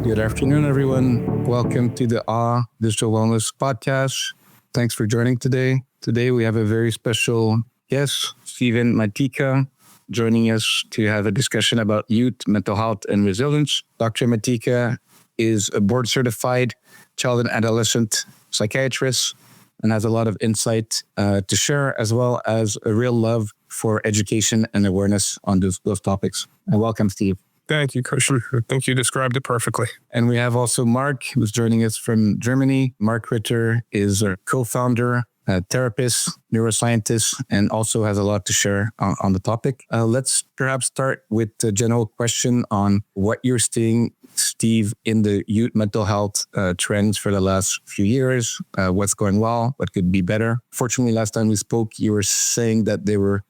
Good afternoon, everyone. Welcome to the Digital Wellness Podcast. Thanks for joining today. Today, we have a very special guest, Steven Matika, joining us to have a discussion about youth mental health and resilience. Dr. Matika is a board-certified child and adolescent psychiatrist and has a lot of insight to share, as well as a real love for education and awareness on those topics. And welcome, Steve. Thank you, Christian. I think you described it perfectly. And we have also Mark, who's joining us from Germany. Mark Ritter is a co-founder, a therapist, neuroscientist, and also has a lot to share on the topic. Let's perhaps start with the general question on what you're seeing, Steve, in the youth mental health trends for the last few years. What's going well? What could be better? Fortunately, last time we spoke, you were saying that they were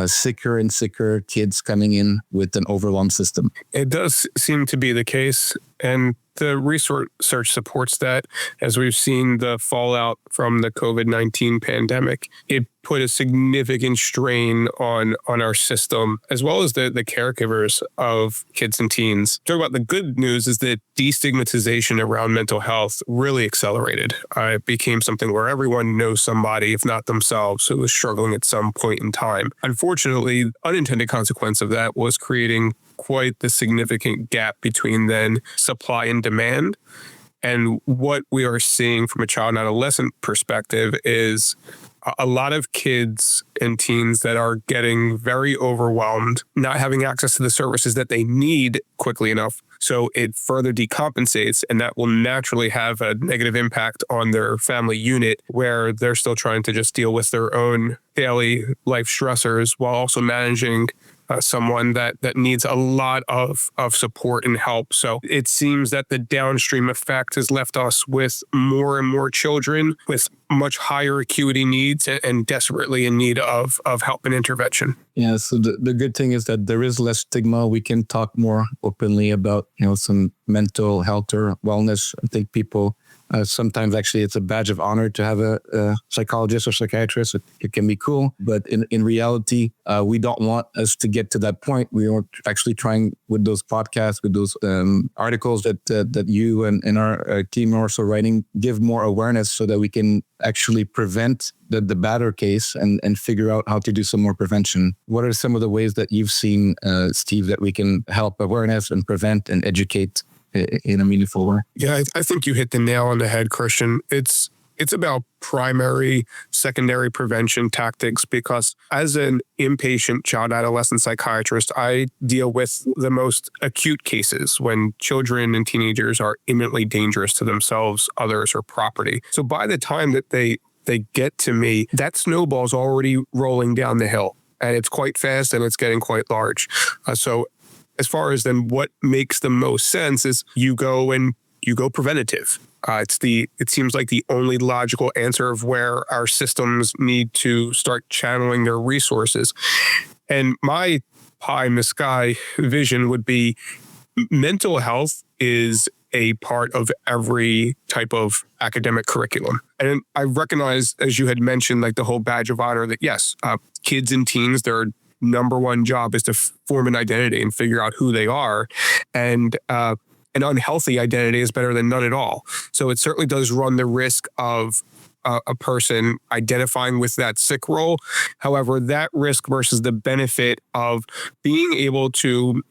sicker and sicker kids coming in with an overwhelmed system. It does seem to be the case, and the research supports that. As we've seen the fallout from the COVID-19 pandemic, it put a significant strain on our system, as well as the caregivers of kids and teens. Talk about the good news is that destigmatization around mental health really accelerated. It became something where everyone knows somebody, if not themselves, who was struggling at some point in time. Unfortunately, unintended consequence of that was creating quite the significant gap between then supply and demand. And what we are seeing from a child and adolescent perspective is a lot of kids and teens that are getting very overwhelmed, not having access to the services that they need quickly enough. So it further decompensates, and that will naturally have a negative impact on their family unit, where they're still trying to just deal with their own daily life stressors while also managing someone that needs a lot of support and help. So it seems that the downstream effect has left us with more and more children with much higher acuity needs and desperately in need of help and intervention. Yeah, so the good thing is that there is less stigma. We can talk more openly about, some mental health or wellness. I think people sometimes actually it's a badge of honor to have a psychologist or psychiatrist. It can be cool, but in reality, we don't want us to get to that point. We are actually trying with those podcasts, with those articles that you and our team are also writing, give more awareness so that we can actually prevent the badder case and figure out how to do some more prevention. What are some of the ways that you've seen, Steve, that we can help awareness and prevent and educate in a meaningful way? Yeah, I think you hit the nail on the head, Christian. It's about primary, secondary prevention tactics, because as an inpatient child adolescent psychiatrist, I deal with the most acute cases when children and teenagers are imminently dangerous to themselves, others, or property. So by the time that they get to me, that snowball's already rolling down the hill, and it's quite fast and it's getting quite large. So as far as then what makes the most sense is you go preventative. It seems like the only logical answer of where our systems need to start channeling their resources. And my pie in the sky vision would be mental health is a part of every type of academic curriculum. And I recognize, as you had mentioned, like the whole badge of honor that yes, kids and teens, their number one job is to form an identity and figure out who they are. And an unhealthy identity is better than none at all. So it certainly does run the risk of a person identifying with that sick role. However, that risk versus the benefit of being able to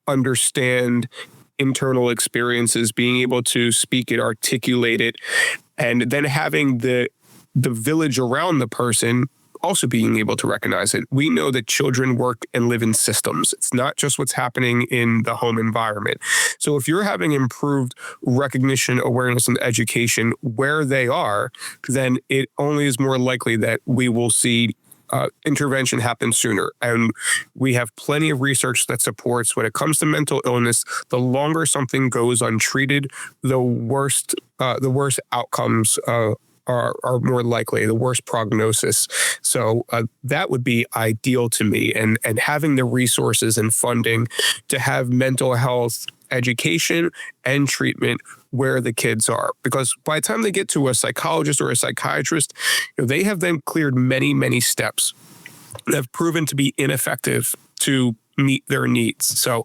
understand internal experiences, being able to speak it, articulate it, and then having the village around the person also being able to recognize it. We know that children work and live in systems. It's not just what's happening in the home environment. So if you're having improved recognition, awareness, and education where they are, then it only is more likely that we will see intervention happen sooner. And we have plenty of research that supports when it comes to mental illness, the longer something goes untreated, the worse outcomes are more likely, the worst prognosis. So that would be ideal to me. And having the resources and funding to have mental health education and treatment where the kids are. Because by the time they get to a psychologist or a psychiatrist, they have then cleared many, many steps that have proven to be ineffective to meet their needs. So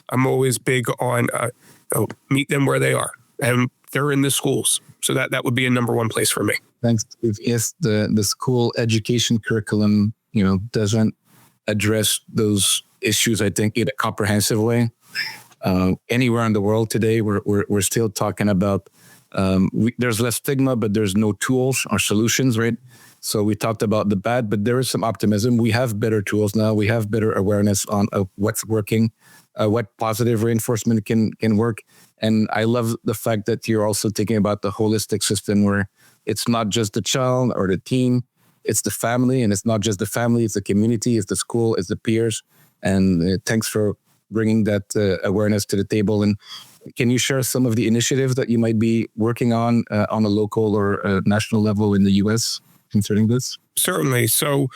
I'm always big on meet them where they are. And they're in the schools. So that would be a number one place for me. Thanks. If the school education curriculum, doesn't address those issues, I think, in a comprehensive way. Anywhere in the world today, we're still talking about there's less stigma, but there's no tools or solutions, right? So we talked about the bad, but there is some optimism. We have better tools now. We have better awareness on what's working, what positive reinforcement can work. And I love the fact that you're also thinking about the holistic system where it's not just the child or the teen, it's the family, and it's not just the family, it's the community, it's the school, it's the peers. And thanks for bringing that awareness to the table. And can you share some of the initiatives that you might be working on a local or national level in the U.S. concerning this? Certainly. So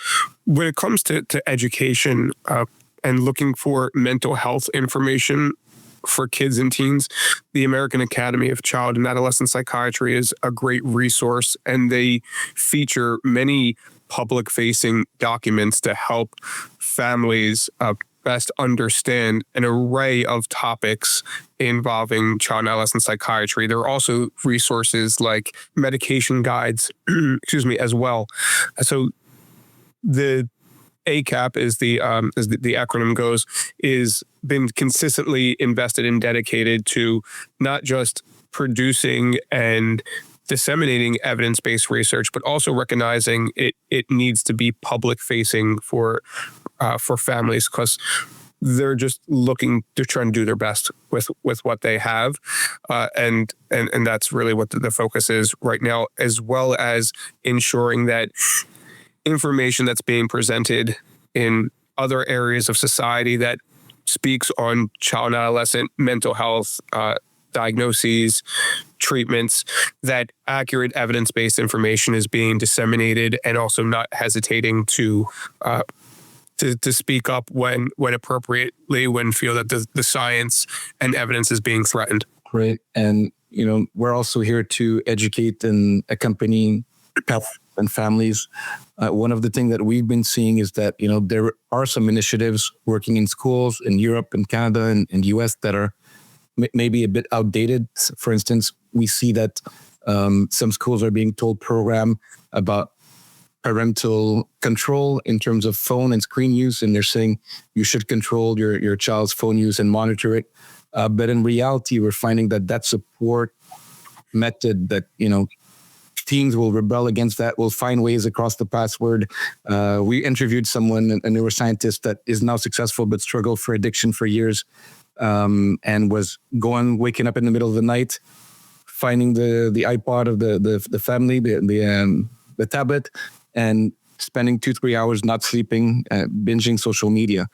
when it comes to education and looking for mental health information for kids and teens, the American Academy of Child and Adolescent Psychiatry is a great resource, and they feature many public-facing documents to help families best understand an array of topics involving child and adolescent psychiatry. There are also resources like medication guides, as well. So the ACAP as the acronym goes, is been consistently invested and dedicated to not just producing and disseminating evidence-based research, but also recognizing it needs to be public-facing for families, because they're just looking to try and do their best with what they have, and that's really what the focus is right now, as well as ensuring that information that's being presented in other areas of society that speaks on child and adolescent mental health diagnoses, treatments, that accurate evidence-based information is being disseminated, and also not hesitating to speak up when appropriately, when feel that the science and evidence is being threatened. Great. And, we're also here to educate and accompany parents and families. One of the things that we've been seeing is that, there are some initiatives working in schools in Europe and Canada and the US that are maybe a bit outdated. For instance, we see that some schools are being told program about parental control in terms of phone and screen use, and they're saying you should control your child's phone use and monitor it. But in reality, we're finding that support method that, teens will rebel against that, will find ways across the password. We interviewed someone, a neuroscientist that is now successful but struggled for addiction for years, and was waking up in the middle of the night, finding the iPod of the family, the tablet, and spending 2-3 hours not sleeping, binging social media.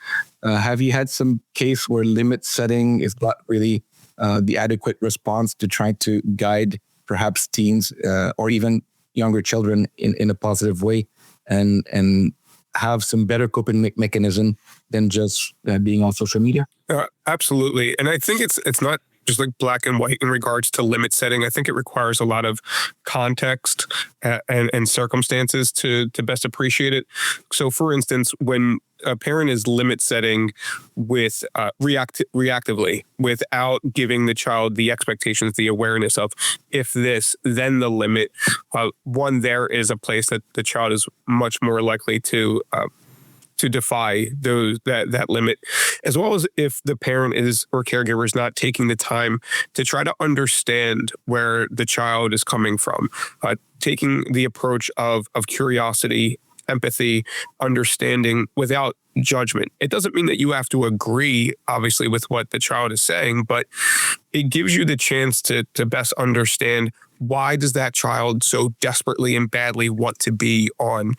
Have you had some case where limit setting is not really the adequate response to try to guide perhaps teens or even younger children in a positive way, and have some better coping mechanism than just being on social media? Absolutely. And I think it's not just like black and white in regards to limit setting. I think it requires a lot of context and circumstances to best appreciate it. So for instance, when a parent is limit setting with reactively, without giving the child the expectations, the awareness of if this, then the limit, there is a place that the child is much more likely to defy that limit, as well as if the parent is or caregiver is not taking the time to try to understand where the child is coming from, taking the approach of curiosity, empathy, understanding without judgment. It doesn't mean that you have to agree, obviously, with what the child is saying, but it gives you the chance to best understand why does that child so desperately and badly want to be on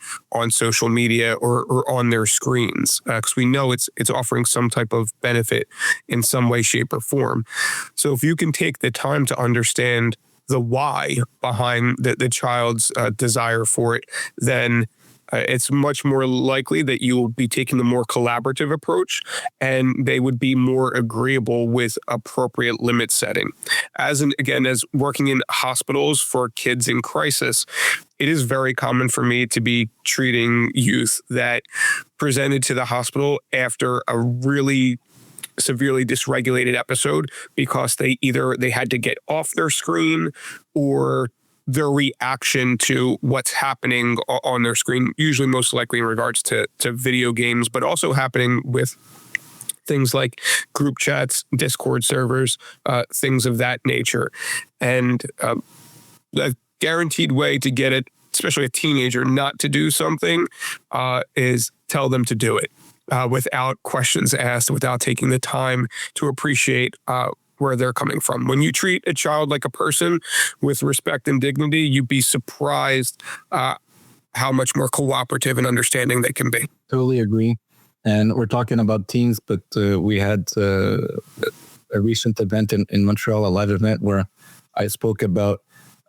social media or on their screens? Because we know it's offering some type of benefit in some way, shape, or form. So if you can take the time to understand the why behind the child's desire for it, then it's much more likely that you will be taking the more collaborative approach, and they would be more agreeable with appropriate limit setting. As working in hospitals for kids in crisis, it is very common for me to be treating youth that presented to the hospital after a really severely dysregulated episode because they had to get off their screen, or their reaction to what's happening on their screen, usually most likely in regards to video games, but also happening with things like group chats, Discord servers, things of that nature. And a guaranteed way to get it, especially a teenager, not to do something is tell them to do it without questions asked, without taking the time to appreciate where they're coming from. When you treat a child like a person with respect and dignity, you'd be surprised how much more cooperative and understanding they can be. Totally agree. And we're talking about teens, but we had a recent event in Montreal, a live event where I spoke about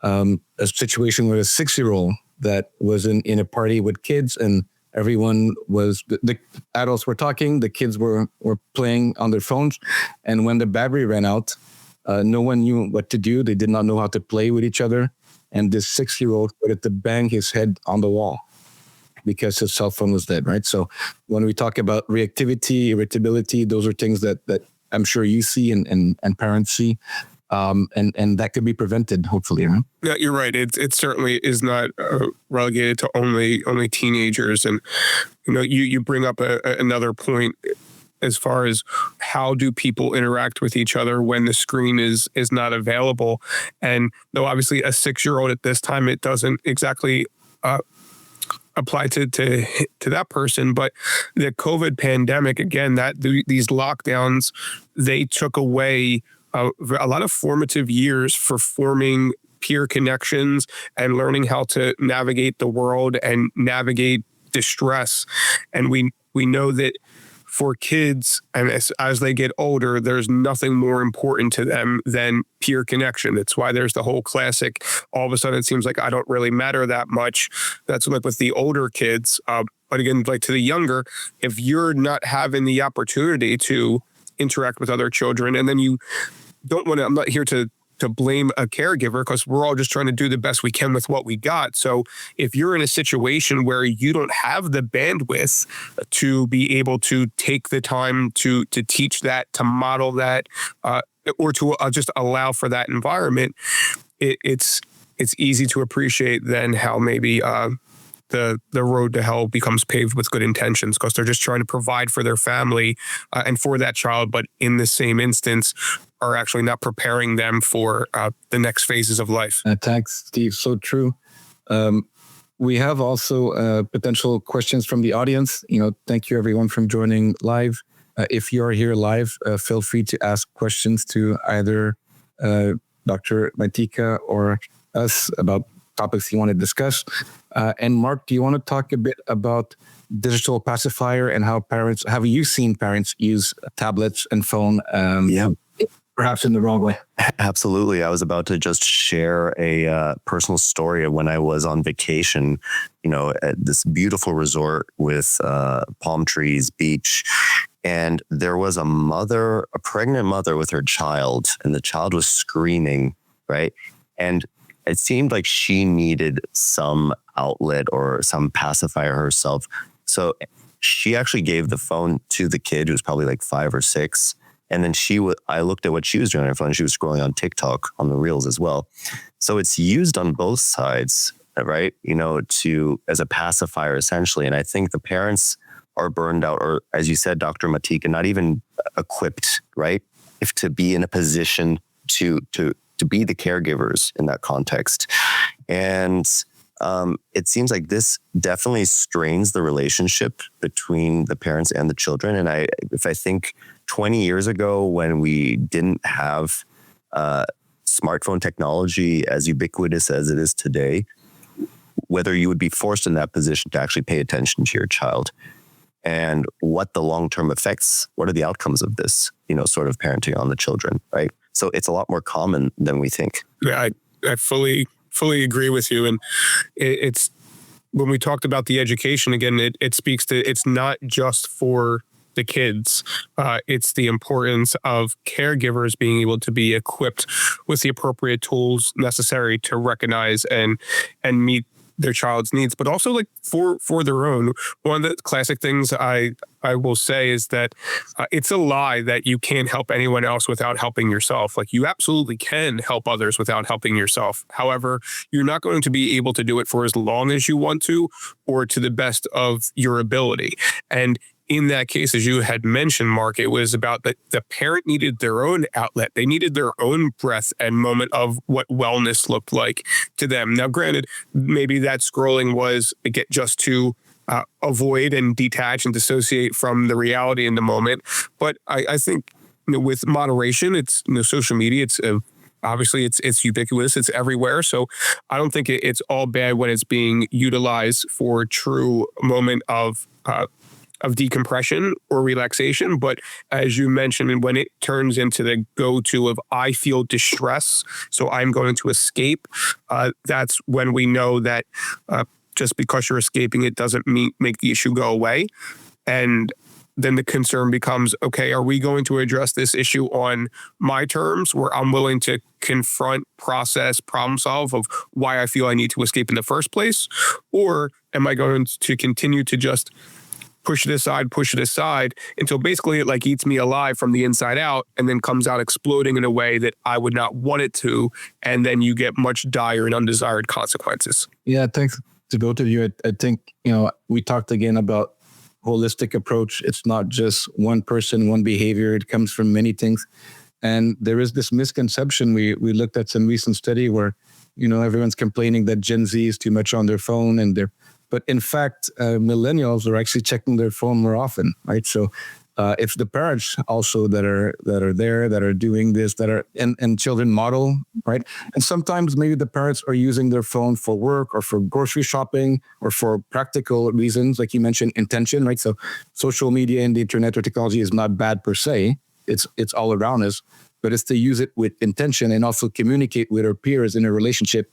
a situation with a 6-year-old that was in a party with kids, and everyone was, the adults were talking, the kids were playing on their phones. And when the battery ran out, no one knew what to do. They did not know how to play with each other. And this 6-year-old started to bang his head on the wall because his cell phone was dead, right? So when we talk about reactivity, irritability, those are things that I'm sure you see and parents see. And that could be prevented, hopefully, right? Yeah, you're right. It certainly is not relegated to only teenagers. And you bring up another point as far as how do people interact with each other when the screen is not available. And though obviously a 6-year-old at this time, it doesn't exactly apply to that person, but the COVID pandemic, again, these lockdowns, they took away a lot of formative years for forming peer connections and learning how to navigate the world and navigate distress. And we know that for kids, and as they get older, there's nothing more important to them than peer connection. That's why there's the whole classic, all of a sudden it seems like I don't really matter that much. That's like with the older kids. But again, like to the younger, if you're not having the opportunity to interact with other children, and then you don't want to, I'm not here to blame a caregiver, because we're all just trying to do the best we can with what we got. So if you're in a situation where you don't have the bandwidth to be able to take the time to teach that, to model that, or to just allow for that environment, it's easy to appreciate then how maybe the road to hell becomes paved with good intentions, because they're just trying to provide for their family and for that child, but in the same instance are actually not preparing them for the next phases of life. Thanks, Steve. So true. We have also potential questions from the audience. Thank you everyone for joining live. If you are here live, feel free to ask questions to either Dr. Matika or us about topics you want to discuss. And Mark, do you want to talk a bit about digital pacifier and have you seen parents use tablets and phone? Perhaps in the wrong way. Absolutely. I was about to just share a personal story of when I was on vacation, at this beautiful resort with palm trees, beach. And there was a pregnant mother with her child, and the child was screaming, right? And it seemed like she needed some outlet or some pacifier herself. So she actually gave the phone to the kid, who was probably like 5 or 6. And then I looked at what she was doing on her phone. She was scrolling on TikTok on the Reels as well. So it's used on both sides, right? As a pacifier essentially. And I think the parents are burned out, or as you said, Dr. Matika, not even equipped, right? If to be in a position to be the caregivers in that context. And it seems like this definitely strains the relationship between the parents and the children. And if I think 20 years ago, when we didn't have smartphone technology as ubiquitous as it is today, whether you would be forced in that position to actually pay attention to your child, and what the long-term effects, what are the outcomes of this, sort of parenting on the children, right? So it's a lot more common than we think. Yeah, I fully agree with you. And it's, when we talked about the education, again, it speaks to, it's not just for the kids. It's the importance of caregivers being able to be equipped with the appropriate tools necessary to recognize and meet their child's needs, but also like for their own. One of the classic things I I will say is that it's a lie that you can't help anyone else without helping yourself. Like, you absolutely can help others without helping yourself. However, you're not going to be able to do it for as long as you want to or to the best of your ability. And in that case, as you had mentioned, Mark, it was about that the parent needed their own outlet. They needed their own breath and moment of what wellness looked like to them. Now, granted, maybe that scrolling was just to avoid and detach and dissociate from the reality in the moment. But I think with moderation, it's social media. It's obviously it's ubiquitous. It's everywhere. So I don't think it's all bad when it's being utilized for true moment of decompression or relaxation. But as you mentioned, when it turns into the go-to of I feel distress, so I'm going to escape, that's when we know that just because you're escaping it doesn't make the issue go away. And then the concern becomes, okay, are we going to address this issue on my terms where I'm willing to confront, process, problem solve of why I feel I need to escape in the first place? Or am I going to continue to just push it aside until basically it like eats me alive from the inside out and then comes out exploding in a way that I would not want it to. And then you get much dire and undesired consequences. Yeah, thanks to both of you. I think, we talked again about holistic approach. It's not just one person, one behavior. It comes from many things. And there is this misconception. We looked at some recent study where, everyone's complaining that Gen Z is too much on their phone but in fact, millennials are actually checking their phone more often, right? So it's the parents also that are there, that are doing this, and children model, right? And sometimes maybe the parents are using their phone for work or for grocery shopping or for practical reasons, like you mentioned, intention, right? So social media and the internet or technology is not bad per se. It's all around us, but it's to use it with intention and also communicate with our peers in a relationship.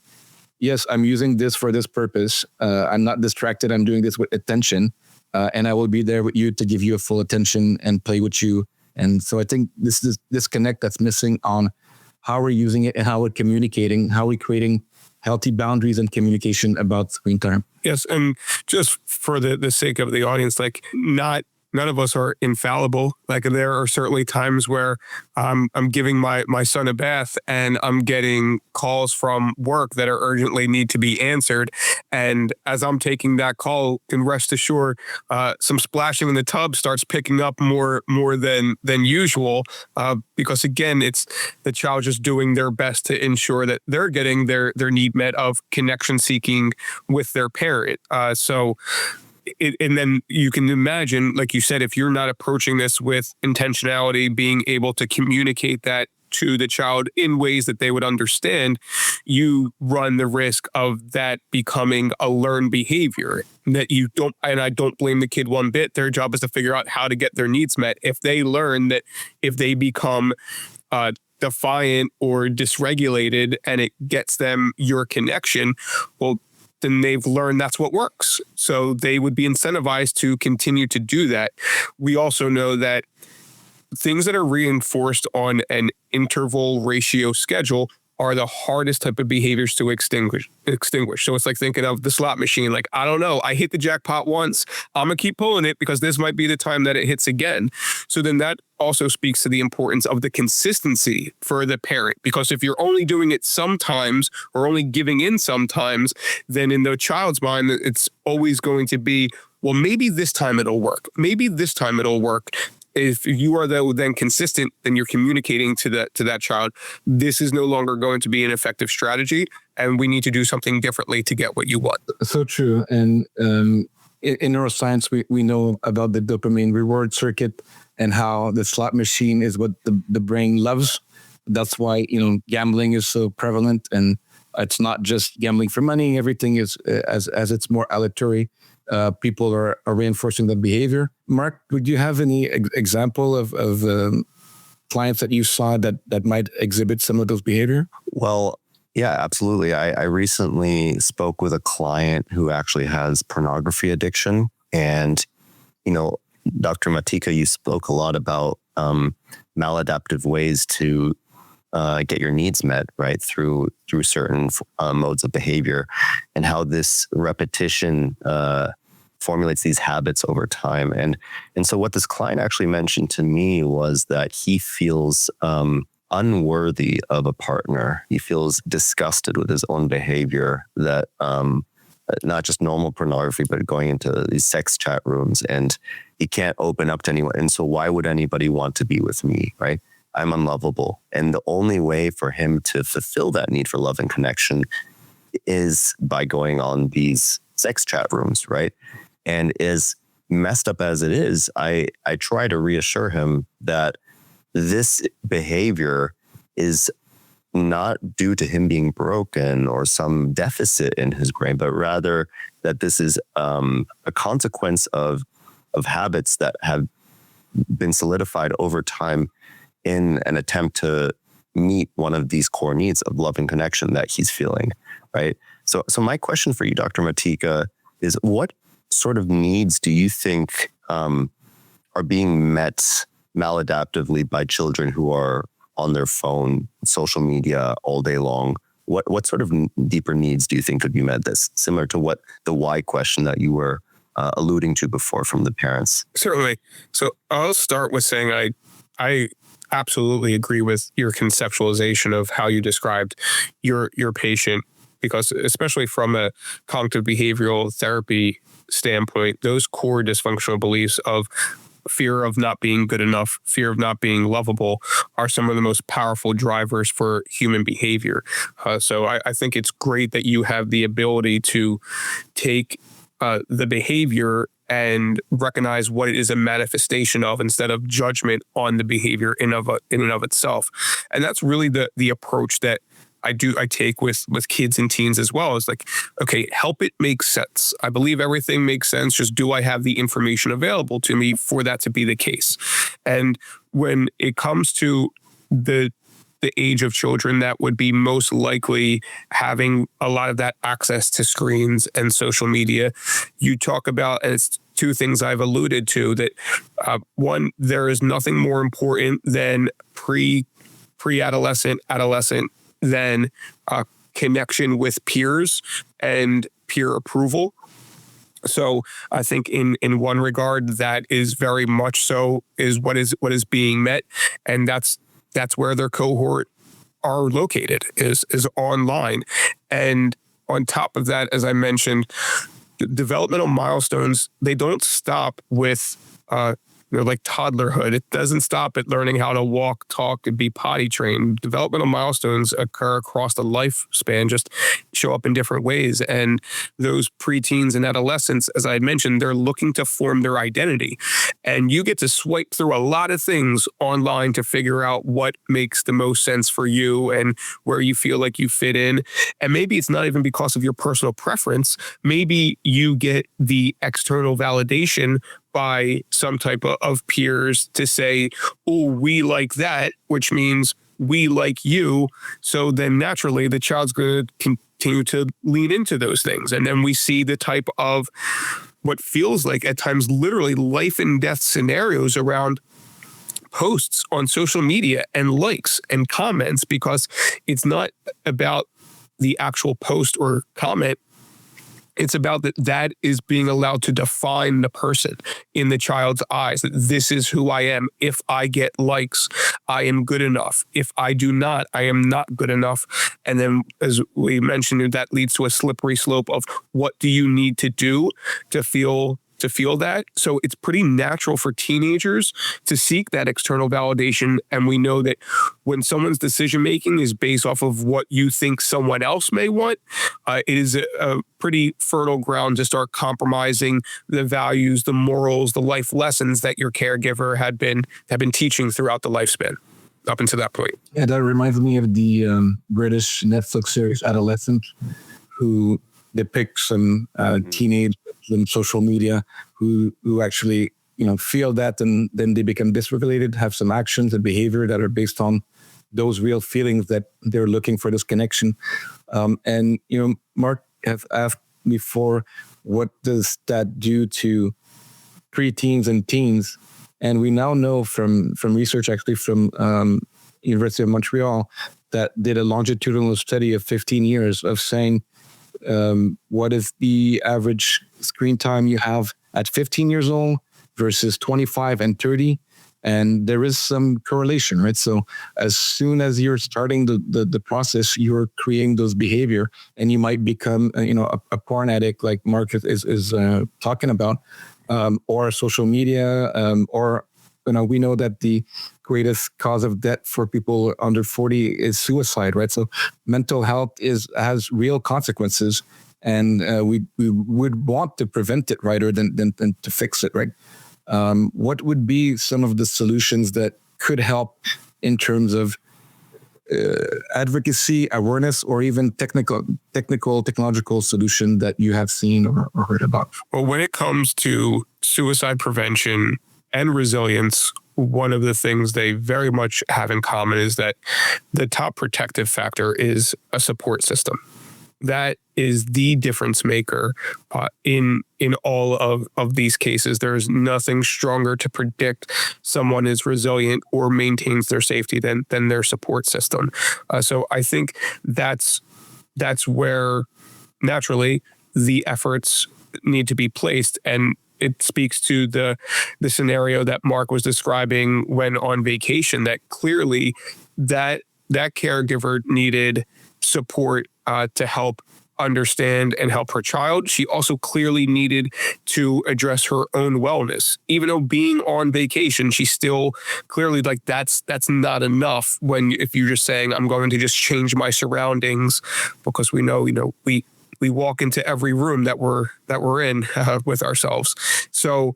Yes, I'm using this for this purpose. I'm not distracted. I'm doing this with attention. And I will be there with you to give you a full attention and play with you. And so I think this is disconnect that's missing on how we're using it and how we're communicating, how we're creating healthy boundaries and communication about screen time. Yes. And just for the sake of the audience, like none of us are infallible. Like, there are certainly times where I'm giving my son a bath and I'm getting calls from work that are urgently need to be answered. And as I'm taking that call, can rest assured, some splashing in the tub starts picking up more than usual. Because again, it's the child just doing their best to ensure that they're getting their need met of connection seeking with their parent. And then you can imagine, like you said, if you're not approaching this with intentionality, being able to communicate that to the child in ways that they would understand, you run the risk of that becoming a learned behavior that you don't. And I don't blame the kid one bit. Their job is to figure out how to get their needs met. If they learn that if they become defiant or dysregulated and it gets them your connection, well, then they've learned that's what works. So they would be incentivized to continue to do that. We also know that things that are reinforced on an interval ratio schedule are the hardest type of behaviors to extinguish. So it's like thinking of the slot machine. Like, I don't know, I hit the jackpot once, I'm gonna keep pulling it because this might be the time that it hits again. So then that also speaks to the importance of the consistency for the parent, because if you're only doing it sometimes or only giving in sometimes, then in the child's mind, it's always going to be, well, maybe this time it'll work. Maybe this time it'll work. If you are then consistent, then you're communicating to that child, this is no longer going to be an effective strategy, and we need to do something differently to get what you want. So true. And in neuroscience, we know about the dopamine reward circuit and how the slot machine is what the brain loves. That's why, gambling is so prevalent, and it's not just gambling for money. Everything is as it's more aleatory. People are reinforcing that behavior. Mark, would you have any example of clients that you saw that might exhibit some of those behavior? Well, yeah, absolutely. I recently spoke with a client who actually has pornography addiction. And, Dr. Matika, you spoke a lot about maladaptive ways to get your needs met, right? Through certain modes of behavior, and how this repetition formulates these habits over time. And so what this client actually mentioned to me was that he feels unworthy of a partner. He feels disgusted with his own behavior, that not just normal pornography, but going into these sex chat rooms, and he can't open up to anyone. And so why would anybody want to be with me, right? I'm unlovable. And the only way for him to fulfill that need for love and connection is by going on these sex chat rooms, right? And as messed up as it is, I try to reassure him that this behavior is not due to him being broken or some deficit in his brain, but rather that this is a consequence of habits that have been solidified over time in an attempt to meet one of these core needs of love and connection that he's feeling, right? So my question for you, Dr. Matejka, is what sort of needs do you think are being met maladaptively by children who are on their phone, social media all day long? What sort of deeper needs do you think could be met? This similar to what the why question that you were alluding to before from the parents. Certainly. So I'll start with saying I absolutely agree with your conceptualization of how you described your patient, because especially from a cognitive behavioral therapy standpoint, those core dysfunctional beliefs of fear of not being good enough, fear of not being lovable are some of the most powerful drivers for human behavior. So I think it's great that you have the ability to take the behavior and recognize what it is a manifestation of instead of judgment on the behavior in and of itself. And that's really the approach that I take with kids and teens as well. Is like, okay, help it make sense. I believe everything makes sense. Just do I have the information available to me for that to be the case? And when it comes to the age of children that would be most likely having a lot of that access to screens and social media, you talk about, and it's two things I've alluded to, that one, there is nothing more important than pre-adolescent, adolescent, than connection with peers and peer approval. So I think in one regard, that is very much so is what is being met. And that's where their cohort are located, is online. And on top of that, as I mentioned, developmental milestones, they don't stop with like toddlerhood. It doesn't stop at learning how to walk, talk, and be potty trained. Developmental milestones occur across the lifespan, just show up in different ways. And those preteens and adolescents, as I had mentioned, they're looking to form their identity. And you get to swipe through a lot of things online to figure out what makes the most sense for you and where you feel like you fit in. And maybe it's not even because of your personal preference. Maybe you get the external validation by some type of peers to say, oh, we like that, which means we like you. So then naturally the child's going to continue to lean into those things. And then we see the type of what feels like at times literally life and death scenarios around posts on social media and likes and comments, because it's not about the actual post or comment. It's about that is being allowed to define the person in the child's eyes, that this is who I am. If I get likes, I am good enough. If I do not, I am not good enough. And then, as we mentioned, that leads to a slippery slope of what do you need to do to feel that. So it's pretty natural for teenagers to seek that external validation. And we know that when someone's decision-making is based off of what you think someone else may want, it is a pretty fertile ground to start compromising the values, the morals, the life lessons that your caregiver had been teaching throughout the lifespan up until that point. Yeah, that reminds me of the British Netflix series Adolescent, who depicts some teenage in social media who actually feel that, and then they become dysregulated, have some actions and behavior that are based on those real feelings that they're looking for this connection. And Mark have asked before, what does that do to preteens and teens? And we now know from research actually from University of Montreal that did a longitudinal study of 15 years of saying what is the average screen time you have at 15 years old versus 25 and 30. And there is some correlation, right? So as soon as you're starting the process, you're creating those behavior, and you might become, a porn addict, like Mark is talking about, or social media, or we know that the greatest cause of death for people under 40 is suicide, right? So mental health has real consequences, and we would want to prevent it rather than to fix it, right? What would be some of the solutions that could help in terms of advocacy, awareness, or even technological solution that you have seen or heard about? Well, when it comes to suicide prevention and resilience, one of the things they very much have in common is that the top protective factor is a support system. That is the difference maker in all of these cases. There is nothing stronger to predict someone is resilient or maintains their safety than their support system. So I think that's where naturally the efforts need to be placed, and it speaks to the scenario that Mark was describing when on vacation, that clearly that caregiver needed support to help understand and help her child. She also clearly needed to address her own wellness. Even though being on vacation, she's still clearly like, that's not enough if you're just saying, I'm going to just change my surroundings, because we know, we walk into every room that we're in with ourselves. So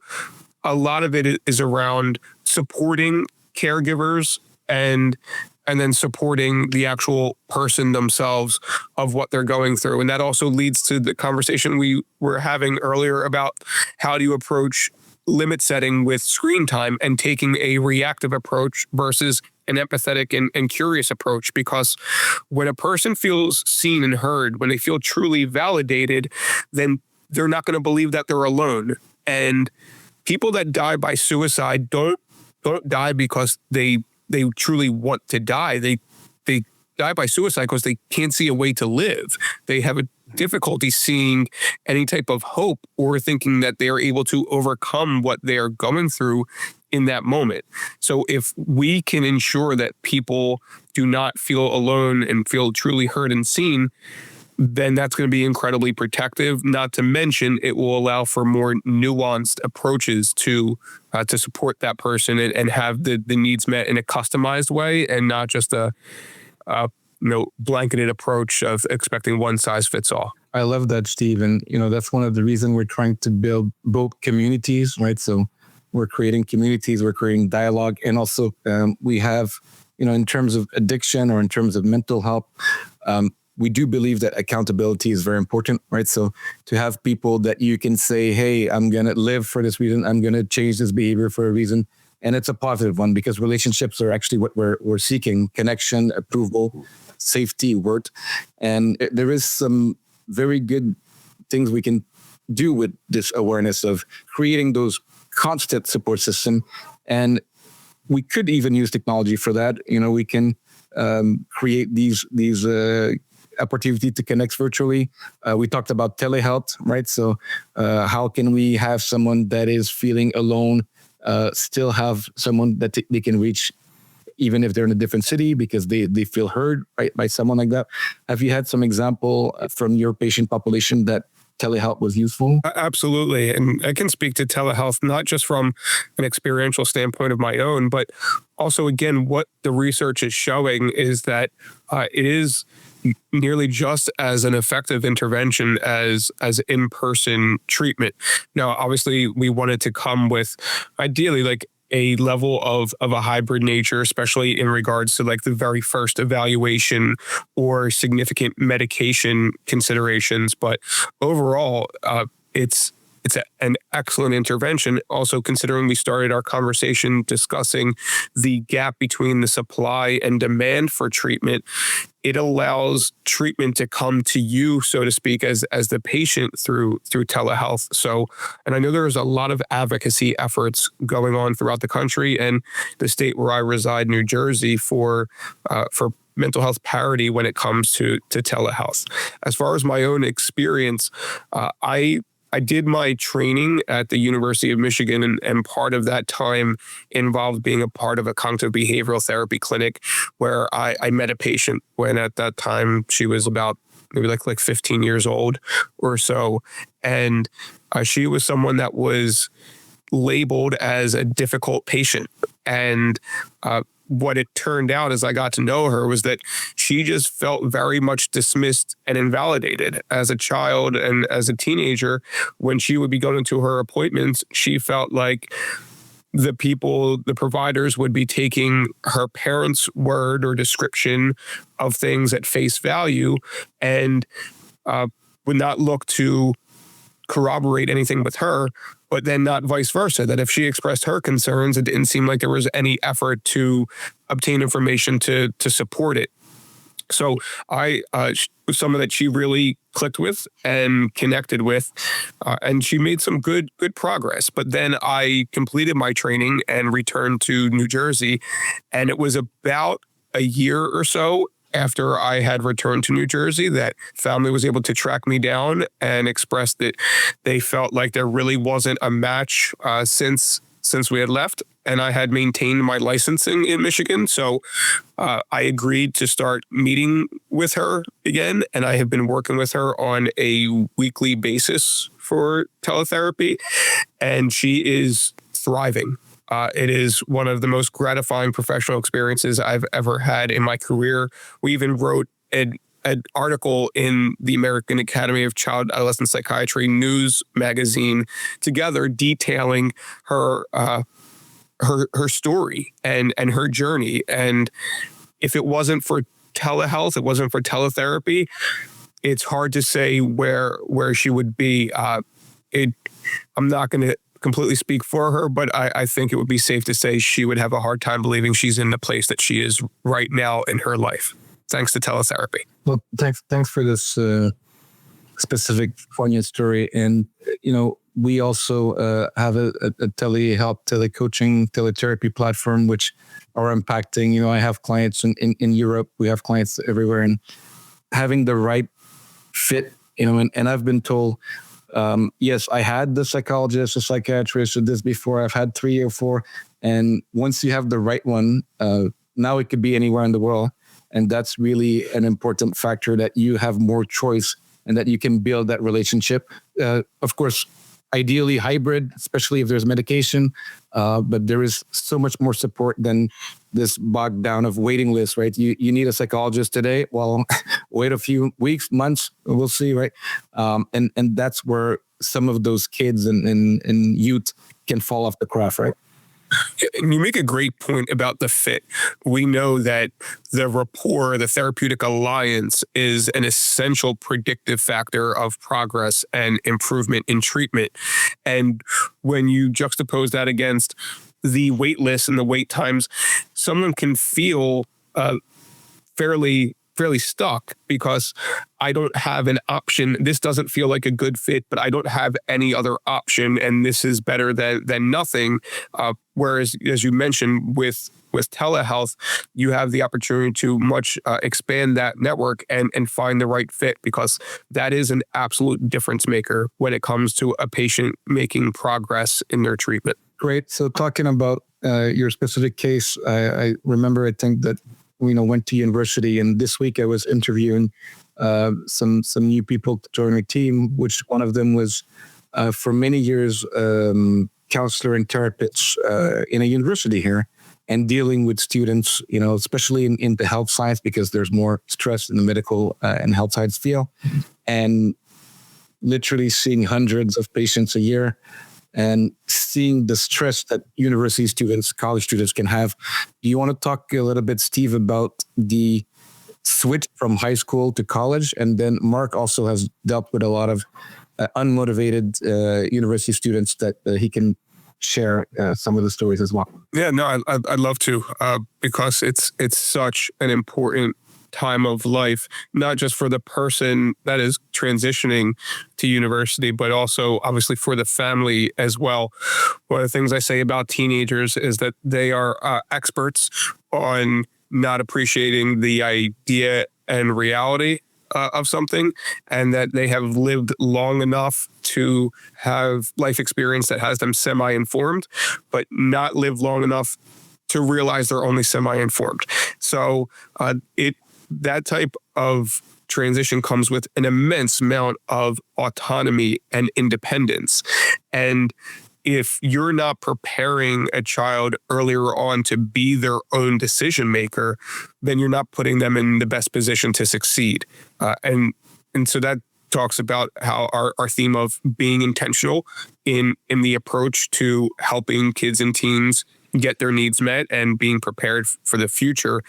a lot of it is around supporting caregivers and then supporting the actual person themselves of what they're going through. And that also leads to the conversation we were having earlier about how do you approach limit setting with screen time and taking a reactive approach versus an empathetic and curious approach. Because when a person feels seen and heard, when they feel truly validated, then they're not going to believe that they're alone. And people that die by suicide don't die because they truly want to die. They die by suicide because they can't see a way to live. They have a difficulty seeing any type of hope or thinking that they are able to overcome what they are going through in that moment. So if we can ensure that people do not feel alone and feel truly heard and seen, then that's going to be incredibly protective. Not to mention, it will allow for more nuanced approaches to support that person and have the needs met in a customized way, and not just a blanketed approach of expecting one size fits all. I love that, Steve. And, that's one of the reasons we're trying to build both communities, right? So we're creating communities, we're creating dialogue, and also we have, in terms of addiction or in terms of mental health, we do believe that accountability is very important, right? So to have people that you can say, hey, I'm going to live for this reason, I'm going to change this behavior for a reason. And it's a positive one, because relationships are actually what we're seeking: connection, approval, safety, worth. And there is some very good things we can do with this awareness of creating those constant support system. And we could even use technology for that. We can create these opportunity to connect virtually. We talked about telehealth, right? So how can we have someone that is feeling alone still have someone that they can reach, even if they're in a different city, because they feel heard, right, by someone like that? Have you had some example from your patient population that telehealth was useful? Absolutely. And I can speak to telehealth, not just from an experiential standpoint of my own, but also, again, what the research is showing is that it is nearly just as an effective intervention as in-person treatment. Now, obviously, we wanted to come with ideally like a level of a hybrid nature, especially in regards to like the very first evaluation or significant medication considerations. But overall, it's an excellent intervention. Also, considering we started our conversation discussing the gap between the supply and demand for treatment, it allows treatment to come to you, so to speak, as the patient through telehealth. So, and I know there's a lot of advocacy efforts going on throughout the country and the state where I reside, New Jersey, for mental health parity when it comes to telehealth. As far as my own experience, I I did my training at the University of Michigan, and part of that time involved being a part of a cognitive behavioral therapy clinic where I met a patient when at that time she was about maybe like 15 years old or so. And she was someone that was labeled as a difficult patient. And what it turned out as I got to know her was that she just felt very much dismissed and invalidated as a child and as a teenager. When she would be going to her appointments, she felt like the providers would be taking her parents' word or description of things at face value and would not look to corroborate anything with her, but then not vice versa, that if she expressed her concerns, it didn't seem like there was any effort to obtain information to support it. So I was someone that she really clicked with and connected with, and she made some good progress. But then I completed my training and returned to New Jersey, and it was about a year or so after I had returned to New Jersey that family was able to track me down and express that they felt like there really wasn't a match since we had left, and I had maintained my licensing in Michigan. So I agreed to start meeting with her again, and I have been working with her on a weekly basis for teletherapy, and she is thriving. It is one of the most gratifying professional experiences I've ever had in my career. We even wrote an article in the American Academy of Child Adolescent Psychiatry news magazine together, detailing her story and her journey. And if it wasn't for telehealth, it wasn't for teletherapy, it's hard to say where she would be. I'm not going to completely speak for her, but I think it would be safe to say she would have a hard time believing she's in the place that she is right now in her life, thanks to teletherapy. Well, thanks for this specific poignant story. And, we also have a telehealth, telecoaching, teletherapy platform, which are impacting, I have clients in Europe, we have clients everywhere, and having the right fit, and I've been told, yes, I had the psychologist, the psychiatrist, or this before. I've had 3 or 4. And once you have the right one, now it could be anywhere in the world. And that's really an important factor, that you have more choice and that you can build that relationship. Of course, ideally hybrid, especially if there's medication. But there is so much more support than this bogged down of waiting lists, right? You need a psychologist today. Well, wait a few weeks, months, we'll see, right? And that's where some of those kids and youth can fall off the craft, right? And you make a great point about the fit. We know that the rapport, the therapeutic alliance, is an essential predictive factor of progress and improvement in treatment. And when you juxtapose that against the wait lists and the wait times, someone can feel fairly stuck because I don't have an option. This doesn't feel like a good fit, but I don't have any other option, and this is better than nothing. Whereas, as you mentioned, with telehealth, you have the opportunity to much expand that network and find the right fit, because that is an absolute difference maker when it comes to a patient making progress in their treatment. Great. So talking about your specific case, I remember, I think that went to university, and this week I was interviewing some new people to join our team, which one of them was for many years counselor and therapist in a university here, and dealing with students, especially in the health science, because there's more stress in the medical and health science field, and literally seeing hundreds of patients a year and seeing the stress that university students, college students can have. Do you want to talk a little bit, Steve, about the switch from high school to college? And then Mark also has dealt with a lot of unmotivated university students that he can share some of the stories as well. Yeah, no, I'd love to, because it's such an important time of life, not just for the person that is transitioning to university, but also obviously for the family as well. One of the things I say about teenagers is that they are experts on not appreciating the idea and reality of something, and that they have lived long enough to have life experience that has them semi-informed, but not lived long enough to realize they're only semi-informed. So that type of transition comes with an immense amount of autonomy and independence. And if you're not preparing a child earlier on to be their own decision maker, then you're not putting them in the best position to succeed. And so that talks about how our theme of being intentional in the approach to helping kids and teens get their needs met and being prepared for the future.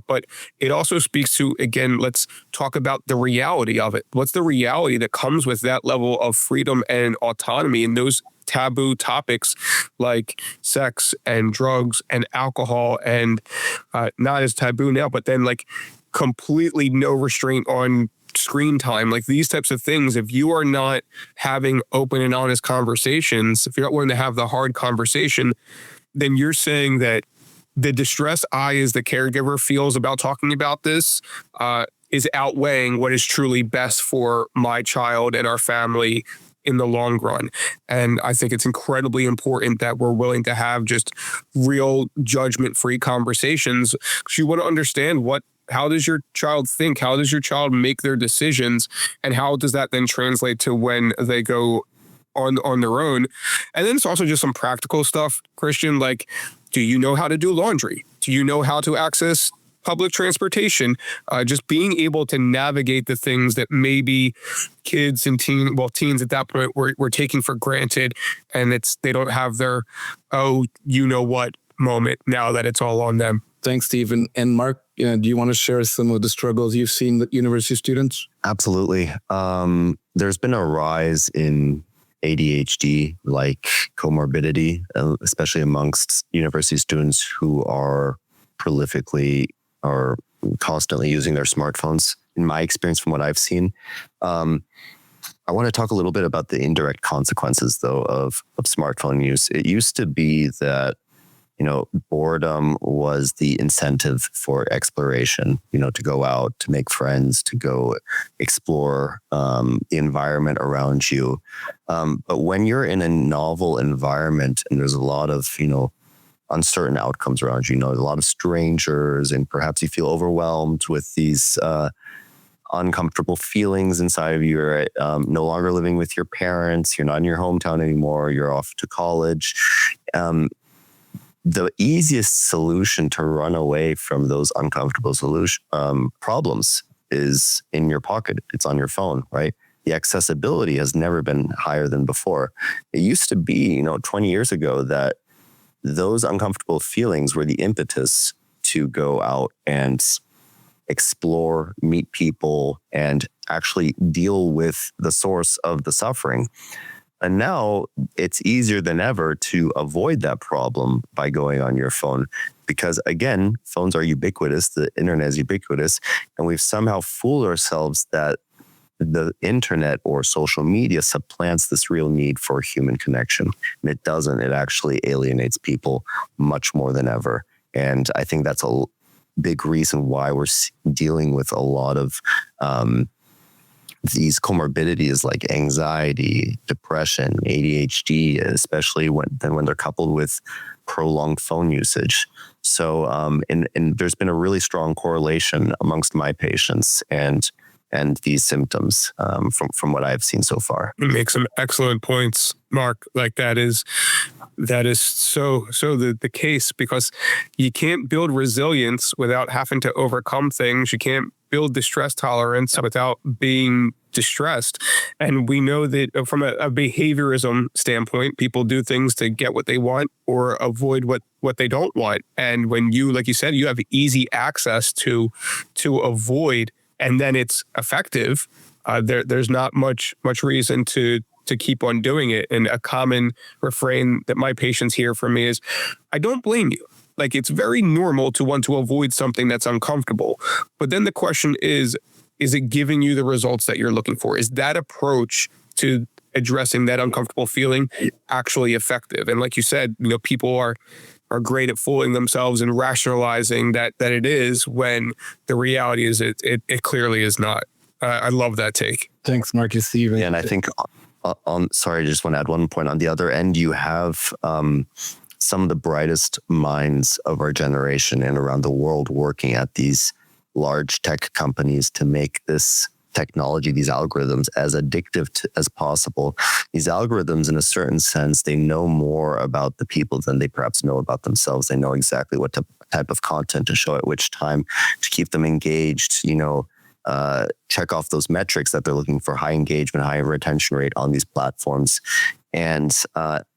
But it also speaks to, again, let's talk about the reality of it. What's the reality that comes with that level of freedom and autonomy in those taboo topics like sex and drugs and alcohol, and not as taboo now, but then like completely no restraint on screen time, like these types of things. If you are not having open and honest conversations, if you're not willing to have the hard conversation, then you're saying that the distress I, as the caregiver, feels about talking about this is outweighing what is truly best for my child and our family in the long run. And I think it's incredibly important that we're willing to have just real judgment-free conversations, because you want to understand how does your child think? How does your child make their decisions? And how does that then translate to when they go on their own? And then it's also just some practical stuff, Christian, like, do you know how to do laundry? Do you know how to access public transportation? Just being able to navigate the things that maybe kids and teens at that point were taking for granted, and they don't have their, oh, you know what moment now that it's all on them. Thanks, Stephen. And Mark, do you want to share some of the struggles you've seen with university students? Absolutely. There's been a rise in ADHD, like comorbidity, especially amongst university students who are prolifically or constantly using their smartphones. In my experience, from what I've seen, I want to talk a little bit about the indirect consequences, though, of smartphone use. It used to be that, boredom was the incentive for exploration, to go out, to make friends, to go explore the environment around you. But when you're in a novel environment and there's a lot of, uncertain outcomes around you, a lot of strangers, and perhaps you feel overwhelmed with these uncomfortable feelings inside of you. You're no longer living with your parents. You're not in your hometown anymore. You're off to college. The easiest solution to run away from those uncomfortable problems is in your pocket. It's on your phone, right? The accessibility has never been higher than before. It used to be, 20 years ago, that those uncomfortable feelings were the impetus to go out and explore, meet people, and actually deal with the source of the suffering. And now it's easier than ever to avoid that problem by going on your phone, because, again, phones are ubiquitous, the internet is ubiquitous, and we've somehow fooled ourselves that the internet or social media supplants this real need for human connection. And it doesn't. It actually alienates people much more than ever. And I think that's a big reason why we're dealing with a lot of these comorbidities like anxiety, depression, ADHD, especially when they're coupled with prolonged phone usage. So, and there's been a really strong correlation amongst my patients and these symptoms from what I've seen so far. You make some excellent points, Mark. Like that is so the case, because you can't build resilience without having to overcome things. You can't build distress tolerance without being distressed. And we know that from a behaviorism standpoint, people do things to get what they want or avoid what they don't want. And when you, like you said, you have easy access to avoid, and then it's effective, there's not much reason to keep on doing it. And a common refrain that my patients hear from me is, I don't blame you. Like, it's very normal to want to avoid something that's uncomfortable. But then the question is it giving you the results that you're looking for? Is that approach to addressing that uncomfortable feeling actually effective? And like you said, people are great at fooling themselves and rationalizing that it is, when the reality is it clearly is not. I love that take. Thanks, Marcus. Steve. Yeah, and I think sorry, I just want to add one point. On the other end, you have some of the brightest minds of our generation and around the world working at these large tech companies to make this technology, these algorithms, as addictive as possible. These algorithms, in a certain sense, they know more about the people than they perhaps know about themselves. They know exactly what type of content to show at which time to keep them engaged, check off those metrics that they're looking for: high engagement, high retention rate on these platforms. And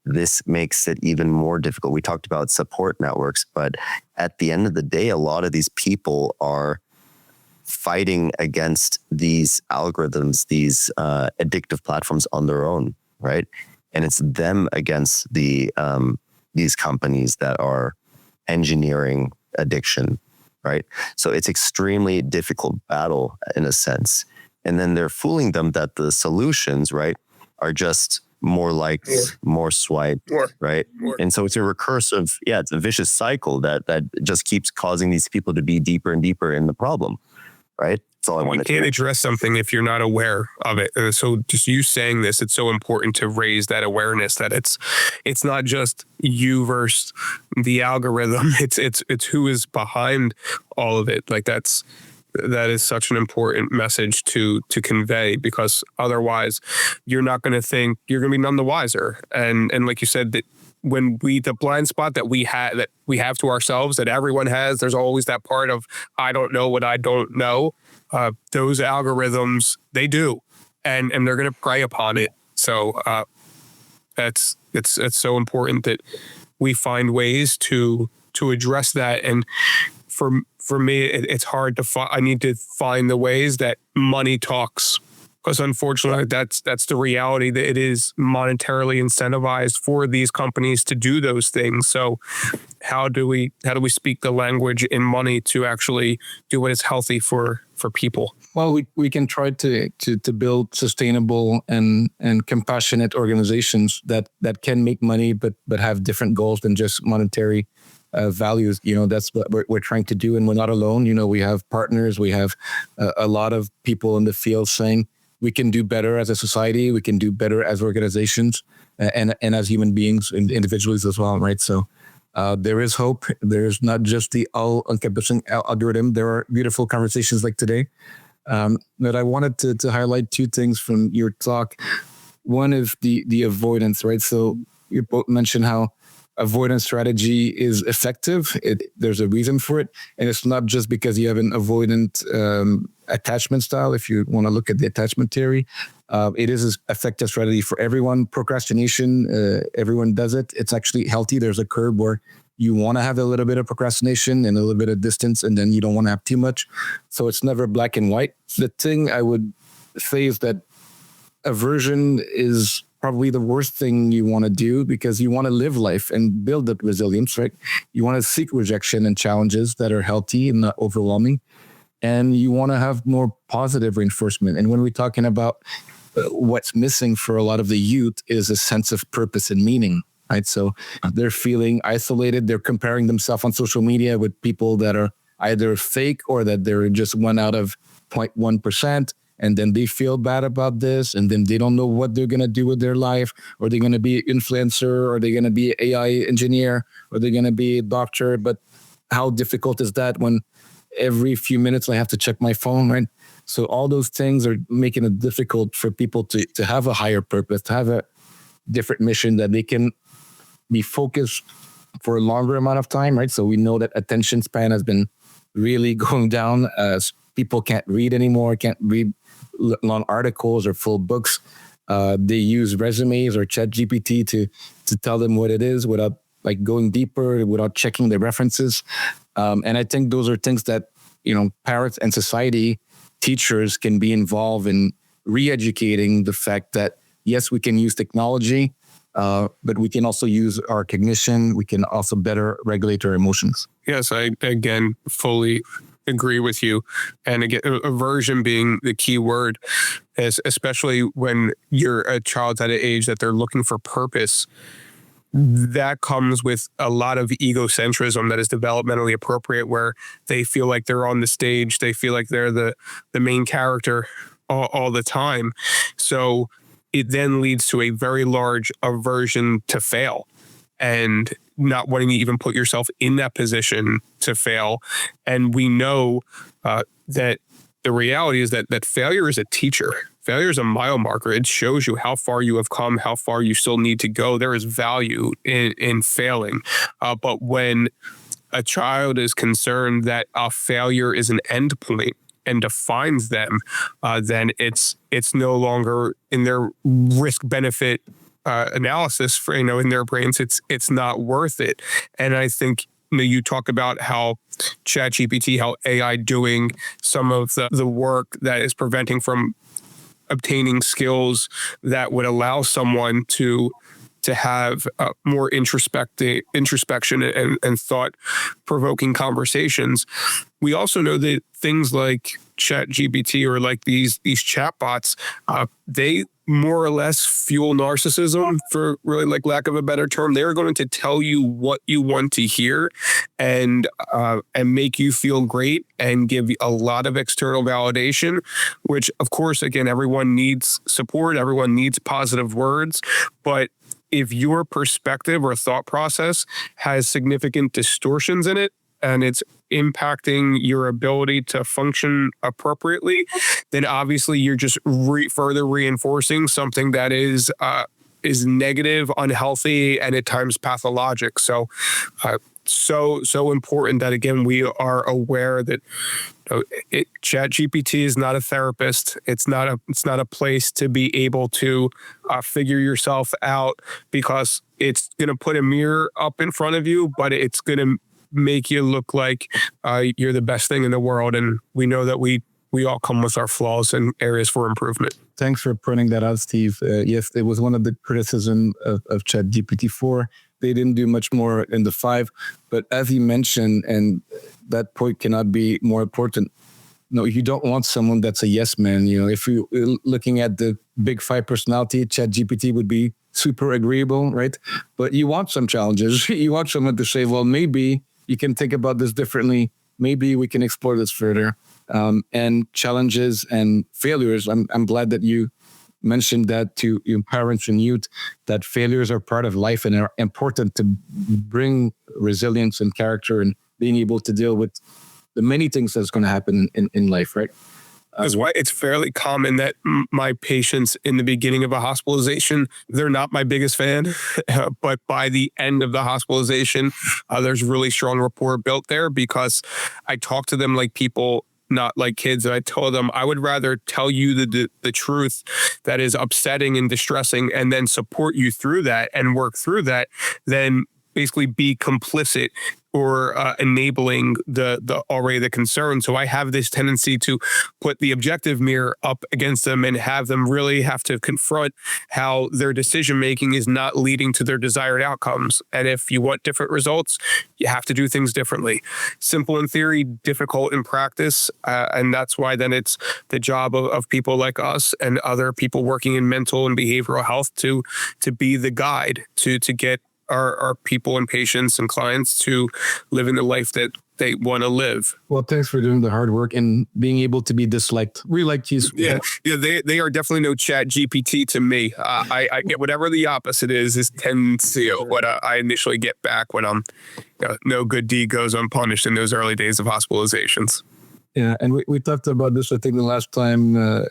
this makes it even more difficult. We talked about support networks, but at the end of the day, a lot of these people are fighting against these algorithms, these addictive platforms on their own, right? And it's them against these companies that are engineering addiction, right? So it's extremely difficult battle in a sense. And then they're fooling them that the solutions, right, are just more likes, more swipe, right? And so it's a recursive, it's a vicious cycle that just keeps causing these people to be deeper and deeper in the problem, right? That's all I wanted to You can't address something if you're not aware of it. So just you saying this, it's so important to raise that awareness that it's not just you versus the algorithm. It's who is behind all of it. Like that is such an important message to convey, because otherwise you're not going to think, you're going to be none the wiser. And like you said, that when the blind spot that we have to ourselves, that everyone has, there's always that part of, I don't know what I don't know. Those algorithms, they do, and they're going to prey upon it. So it's so important that we find ways to address that. And for me, it's hard to find. I need to find the ways that money talks, because unfortunately, that's the reality, that it is monetarily incentivized for these companies to do those things. So how do we speak the language in money to actually do what is healthy for people? Well, we can try to build sustainable and compassionate organizations that can make money, but have different goals than just monetary values. That's what we're trying to do, and we're not alone. We have partners, we have a lot of people in the field saying we can do better as a society, we can do better as organizations, and as human beings, individuals as well, right? So there is hope. There's not just the all-encompassing algorithm. There are beautiful conversations like today. But I wanted to highlight two things from your talk. One is the avoidance, right? So you both mentioned how avoidance strategy is effective. There's a reason for it. And it's not just because you have an avoidant attachment style. If you want to look at the attachment theory, it is an effective strategy for everyone. Procrastination, everyone does it. It's actually healthy. There's a curve where you want to have a little bit of procrastination and a little bit of distance, and then you don't want to have too much. So it's never black and white. The thing I would say is that aversion is probably the worst thing you want to do, because you want to live life and build that resilience, right? You want to seek rejection and challenges that are healthy and not overwhelming. And you want to have more positive reinforcement. And when we're talking about what's missing for a lot of the youth is a sense of purpose and meaning, right? So they're feeling isolated. They're comparing themselves on social media with people that are either fake or that they're just 1 out of 0.1%. And then they feel bad about this, and then they don't know what they're going to do with their life. Or they're going to be an influencer, or they're going to be an AI engineer, or they're going to be a doctor. But how difficult is that when every few minutes I have to check my phone, right? So all those things are making it difficult for people to have a higher purpose, to have a different mission, that they can be focused for a longer amount of time, right? So we know that attention span has been really going down as people can't read anymore, can't read long articles or full books. They use resumes or ChatGPT to tell them what it is without like going deeper, without checking the references. And I think those are things that, parents and society, teachers can be involved in re-educating the fact that, yes, we can use technology, but we can also use our cognition. We can also better regulate our emotions. Yes, I, again, fully agree with you. And again, aversion being the key word, especially when you're a child at an age that they're looking for purpose. that comes with a lot of egocentrism that is developmentally appropriate, where they feel like they're on the stage, they feel like they're the main character all the time. So it then leads to a very large aversion to fail and not wanting to even put yourself in that position to fail. And we know that the reality is that failure is a teacher. Failure is a mile marker. It shows you how far you have come, how far you still need to go. There is value in failing. But when a child is concerned that a failure is an endpoint and defines them, then it's no longer in their risk benefit analysis for, in their brains. It's not worth it. And I think you talk about how ChatGPT, how AI doing some of the work that is preventing from obtaining skills that would allow someone to have more introspection and thought-provoking conversations. We also know that things like ChatGPT or like these chatbots, they more or less fuel narcissism, for really lack of a better term. They're going to tell you what you want to hear and make you feel great and give you a lot of external validation, which of course, again, everyone needs support. Everyone needs positive words. But if your perspective or thought process has significant distortions in it, and it's impacting your ability to function appropriately, then obviously you're just further reinforcing something that is negative, unhealthy, and at times pathologic. So important that, again, we are aware that ChatGPT is not a therapist. It's not a place to be able to figure yourself out, because it's going to put a mirror up in front of you, but it's going to make you look like you're the best thing in the world. And we know that we all come with our flaws and areas for improvement. Thanks for pointing that out, Steve. Yes, it was one of the criticism of ChatGPT 4. They didn't do much more in the 5, but as you mentioned, and that point cannot be more important. No, you don't want someone that's a yes man. If you're looking at the big 5 personality, ChatGPT would be super agreeable, right? But you want some challenges. You want someone to say, well, maybe you can think about this differently. Maybe we can explore this further. And challenges and failures. I'm glad that you mentioned that to your parents and youth, that failures are part of life and are important to bring resilience and character and being able to deal with the many things that's going to happen in life, right? That's why it's fairly common that my patients in the beginning of a hospitalization, they're not my biggest fan, but by the end of the hospitalization, there's really strong rapport built there, because I talk to them like people, not like kids. And I told them, I would rather tell you the truth that is upsetting and distressing and then support you through that and work through that than basically be complicit or enabling the concern. So I have this tendency to put the objective mirror up against them and have them really have to confront how their decision making is not leading to their desired outcomes. And if you want different results, you have to do things differently. Simple in theory, difficult in practice. And that's why then it's the job of people like us and other people working in mental and behavioral health to be the guide to get our people and patients and clients to live in the life that they want to live. Well, thanks for doing the hard work and being able to be disliked. We like you. Yeah. They are definitely no ChatGPT to me. I get whatever the opposite is tends to what I initially get back when I'm no good deed goes unpunished in those early days of hospitalizations. Yeah, and we talked about this, I think, the last time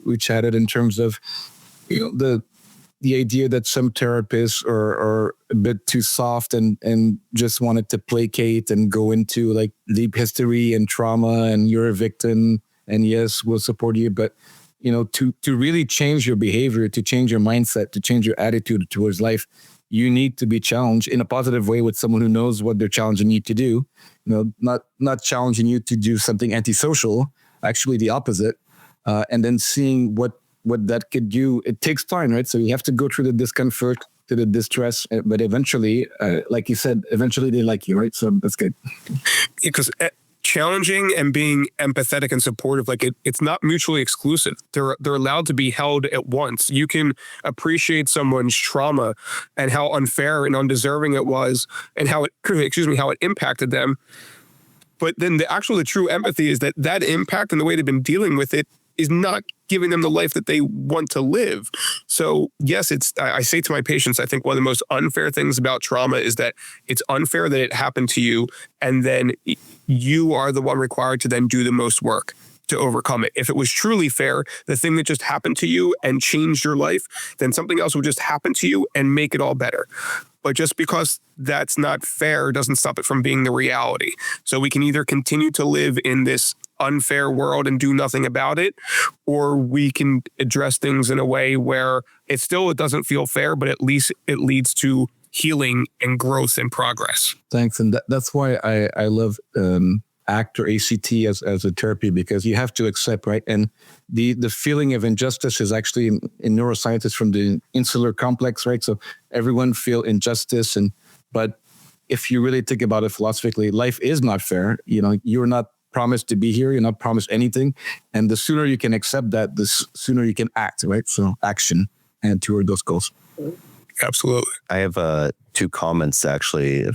we chatted, in terms of the idea that some therapists are a bit too soft and just wanted to placate and go into like deep history and trauma, and you're a victim, and yes, we'll support you. But, to really change your behavior, to change your mindset, to change your attitude towards life, you need to be challenged in a positive way with someone who knows what they're challenging you to do. Not challenging you to do something antisocial, actually the opposite. And then seeing what that could do. It takes time, right? So you have to go through the discomfort, to the distress, but eventually, like you said, eventually they like you, right? So that's good. Because challenging and being empathetic and supportive, like it's not mutually exclusive. They're allowed to be held at once. You can appreciate someone's trauma and how unfair and undeserving it was, and how it impacted them. But then the true empathy is that impact and the way they've been dealing with it is not giving them the life that they want to live. So yes, I say to my patients, I think one of the most unfair things about trauma is that it's unfair that it happened to you, and then you are the one required to then do the most work to overcome it. If it was truly fair, the thing that just happened to you and changed your life, then something else will just happen to you and make it all better. But just because that's not fair doesn't stop it from being the reality. So we can either continue to live in this unfair world and do nothing about it, or we can address things in a way where it doesn't feel fair, but at least it leads to healing and growth and progress. Thanks. And that's why I love ACT or ACT as a therapy, because you have to accept, right? And the feeling of injustice is actually in neuroscience, it's from the insular complex, right? So everyone feel injustice, but if you really think about it philosophically, life is not fair. You're not promised to be here. You're not promised anything. And the sooner you can accept that, the sooner you can act, right? So action and toward those goals. Absolutely. I have 2 comments actually,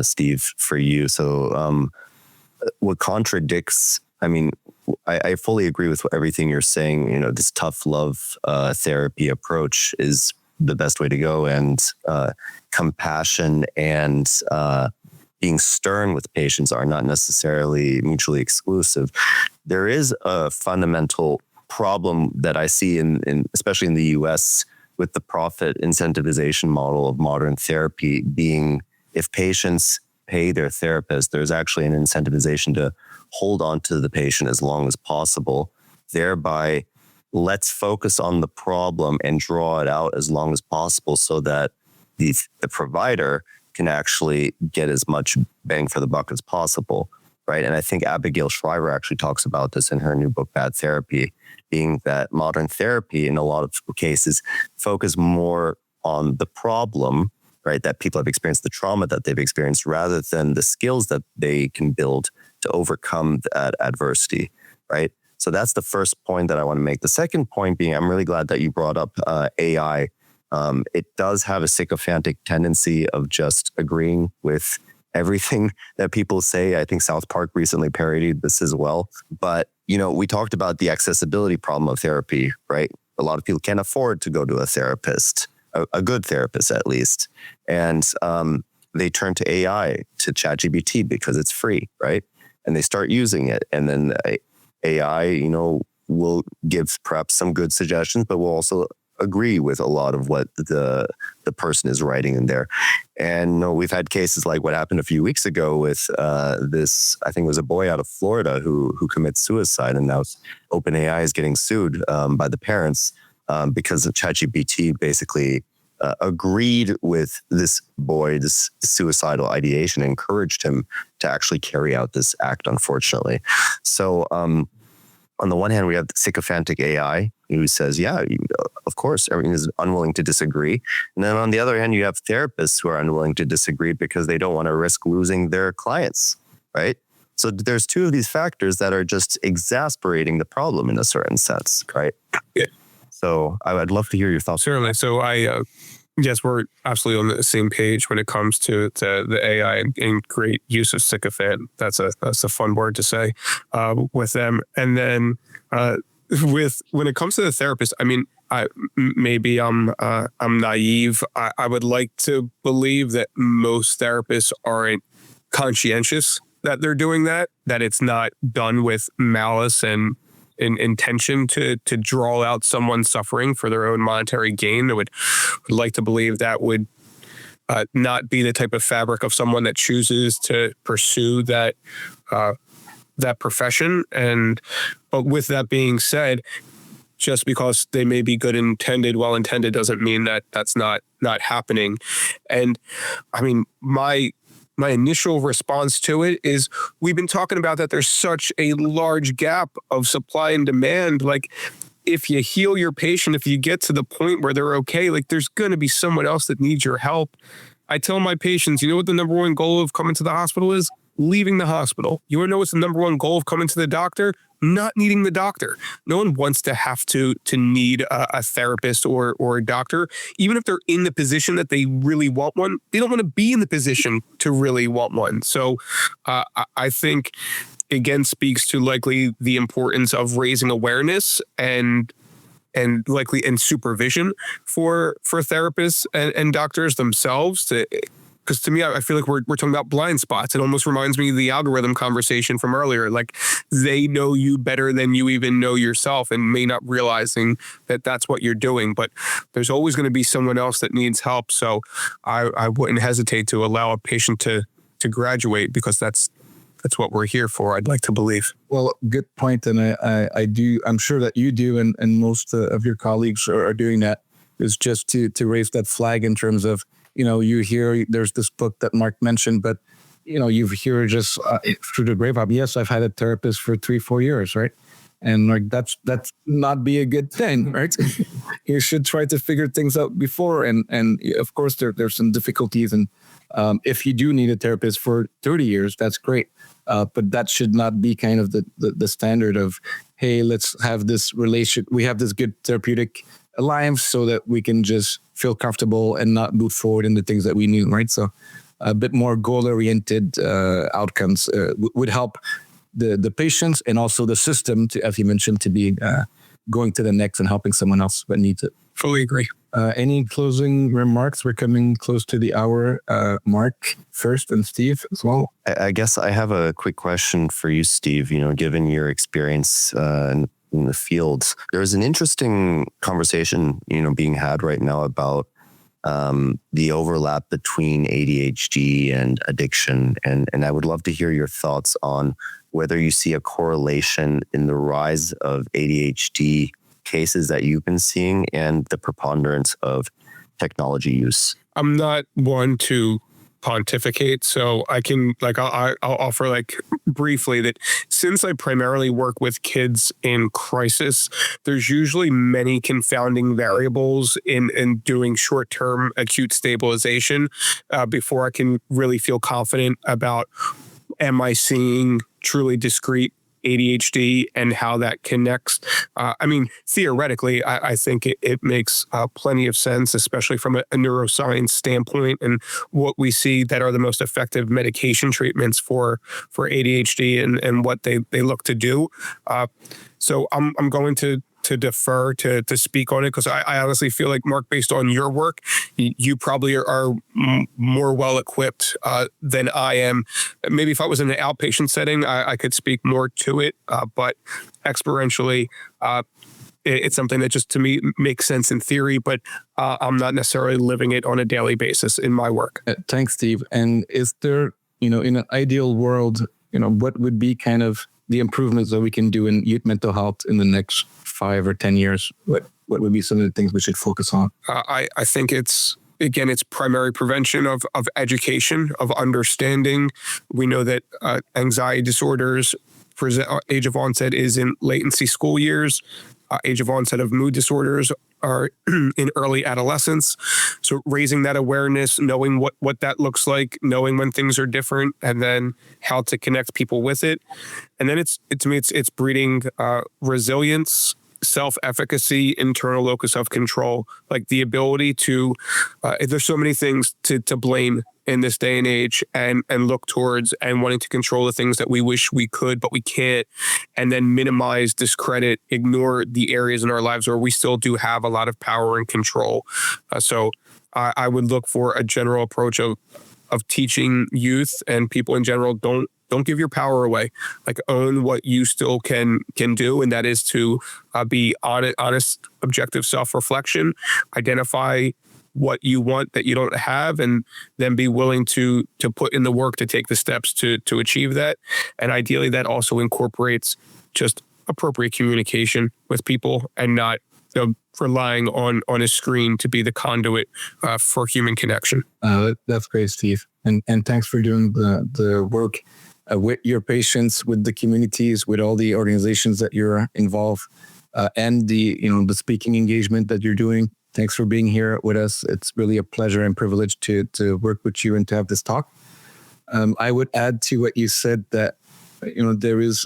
Steve, for you. So what contradicts, I fully agree with everything you're saying. This tough love therapy approach is the best way to go, and compassion and being stern with patients are not necessarily mutually exclusive. There is a fundamental problem that I see in especially in the US with the profit incentivization model of modern therapy, being if patients pay their therapist, there's actually an incentivization to hold on to the patient as long as possible. Thereby, let's focus on the problem and draw it out as long as possible so that the provider can actually get as much bang for the buck as possible, right? And I think Abigail Shriver actually talks about this in her new book, Bad Therapy, being that modern therapy in a lot of cases focus more on the problem, right? That people have experienced, the trauma that they've experienced, rather than the skills that they can build to overcome that adversity, right? So that's the first point that I want to make. The second point being, I'm really glad that you brought up AI. It does have a sycophantic tendency of just agreeing with everything that people say. I think South Park recently parodied this as well. But, we talked about the accessibility problem of therapy, right? A lot of people can't afford to go to a therapist, a good therapist at least. And they turn to AI, to ChatGPT, because it's free, right? And they start using it. And then AI, will give perhaps some good suggestions, but will also agree with a lot of what the person is writing in there. And we've had cases like what happened a few weeks ago with this, I think it was a boy out of Florida who commits suicide, and now OpenAI is getting sued by the parents because of ChatGPT basically agreed with this boy, this suicidal ideation, and encouraged him to actually carry out this act, unfortunately. So on the one hand, we have the sycophantic AI who says, yeah, of course, everything is unwilling to disagree. And then on the other hand, you have therapists who are unwilling to disagree because they don't want to risk losing their clients, right? So there's 2 of these factors that are just exasperating the problem in a certain sense, right? Yeah. So I'd love to hear your thoughts. Certainly. So yes, we're absolutely on the same page when it comes to the AI and great use of sycophant. That's a fun word to say with them. And then when it comes to the therapist, maybe I'm naive. I would like to believe that most therapists aren't conscientious that they're doing that it's not done with malice and intention to draw out someone's suffering for their own monetary gain. I would like to believe that would not be the type of fabric of someone that chooses to pursue that profession. But with that being said, just because they may be well-intended doesn't mean that that's not happening. And my initial response to it is, we've been talking about that there's such a large gap of supply and demand. Like, if you heal your patient, if you get to the point where they're okay, like, there's going to be someone else that needs your help. I tell my patients, you know what the number one goal of coming to the hospital is? leaving the hospital. You want to know what's the number one goal of coming to the doctor? Not needing the doctor. No one wants to have to need a therapist or a doctor. Even if they're in the position that they really want one, they don't want to be in the position to really want one. So I think, again, speaks to likely the importance of raising awareness and likely in supervision for therapists and doctors themselves. Because to me, I feel like we're talking about blind spots. It almost reminds me of the algorithm conversation from earlier. Like, they know you better than you even know yourself, and may not realizing that that's what you're doing. But there's always going to be someone else that needs help. So I wouldn't hesitate to allow a patient to graduate, because that's what we're here for, I'd like to believe. Well, good point. And I'm sure that you do, and most of your colleagues are doing that, is just to raise that flag in terms of, you hear there's this book that Mark mentioned, but, you hear just through the grapevine, yes, I've had a therapist for 3-4 years, right? And like, that's not be a good thing, right? You should try to figure things out before. And of course, there's some difficulties. And if you do need a therapist for 30 years, that's great. But that should not be kind of the standard of, hey, let's have this relation. We have this good therapeutic alliance so that we can just feel comfortable and not move forward in the things that we need, right? So a bit more goal-oriented outcomes would help the patients and also the system, to, as you mentioned, to be going to the next and helping someone else that needs it. Fully agree. Any closing remarks? We're coming close to the hour. Mark first, and Steve as well. I guess I have a quick question for you, Steve. Given your experience in the field, there's an interesting conversation, being had right now about the overlap between ADHD and addiction. And I would love to hear your thoughts on whether you see a correlation in the rise of ADHD cases that you've been seeing and the preponderance of technology use. I'm not one to pontificate, so I can I'll offer briefly that since I primarily work with kids in crisis, there's usually many confounding variables in doing short-term acute stabilization before I can really feel confident about, am I seeing truly discrete ADHD and how that connects. Theoretically, I think it makes plenty of sense, especially from a neuroscience standpoint, and what we see that are the most effective medication treatments for ADHD and what they look to do. So I'm going to defer to speak on it, because I honestly feel like, Mark, based on your work, you probably are more well equipped than I am. Maybe if I was in an outpatient setting, I could speak more to it, but experientially, it's something that just to me makes sense in theory, but I'm not necessarily living it on a daily basis in my work. Thanks, Steve. And is there, in an ideal world, what would be kind of the improvements that we can do in youth mental health in the next 5 or 10 years? What would be some of the things we should focus on? I think it's primary prevention of education, of understanding. We know that anxiety disorders, age of onset is in latency school years. Age of onset of mood disorders are in early adolescence. So raising that awareness, knowing what that looks like, knowing when things are different, and then how to connect people with it. And then it's breeding resilience, self-efficacy, internal locus of control, like the ability to, there's so many things to blame in this day and age, and look towards and wanting to control the things that we wish we could, but we can't, and then minimize, discredit, ignore the areas in our lives where we still do have a lot of power and control. So I would look for a general approach of teaching youth and people in general, don't give your power away. Like, own what you still can do, and that is to be honest, objective self-reflection, identify what you want that you don't have, and then be willing to put in the work to take the steps to achieve that. And ideally, that also incorporates just appropriate communication with people, and not relying on a screen to be the conduit for human connection. That's great, Steve. And thanks for doing the work with your patients, with the communities, with all the organizations that you're involved, and the speaking engagement that you're doing. Thanks for being here with us. It's really a pleasure and privilege to work with you and to have this talk. I would add to what you said that, there is